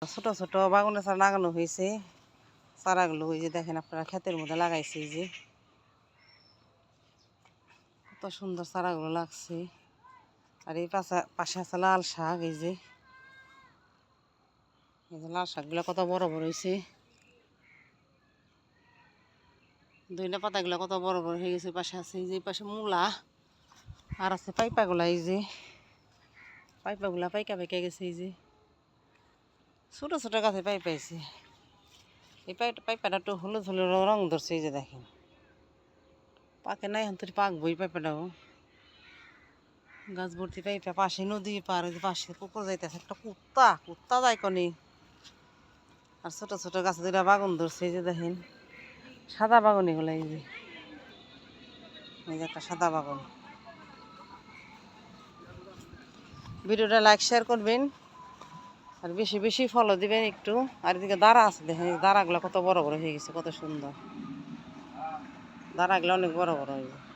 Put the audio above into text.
ছোট ছোট বাগানে চারা লাগানো হয়েছে। চারাগুলো ওই যে দেখেন আপনারা ক্ষেতের মধ্যে লাগাইছে, এই যে কত সুন্দর চারাগুলো লাগছে। আর এই পাশে আছে লাল শাক, এই যে লাল শাকগুলো কত বড় বড় হয়েছে। ধইনা পাতাগুলো কত বড় বড় হয়ে গেছে। পাশে আছে এই যে পাশে মূলা, আর আছে পাইপাগুলা, এই যে পাইপাগুলা পাইকা পাইকা গেছে। এই যে ছোট ছোট গাছে পাইপাইছে। এই পাইপাটা একটু হলুদ হলুদ রং ধরছে, এই যে দেখেন পাকে নাই এখন তোর পাকবই। পাইপাটাও গাছ ভর্তি পাইপা, পাশে নদী পার, পাশে পুকুর যাইতেছে। একটা কুত্তা কুত্তা যায় কনি। আর ছোট ছোট গাছে দুটা বাগান ধরছে, এই যে দেখেন সাদা বাগান এগুলো। এই যে একটা সাদা বাগান। ভিডিওটা লাইক শেয়ার করবেন আর বেশি বেশি ফলো দিবেন একটু। আর এদিকে দাঁড়া আছে দেখেন, দাঁড়াগুলো কত বড় বড় হয়ে গেছে, কত সুন্দর দাঁড়াগুলো, অনেক বড় বড় হয়ে গেছে।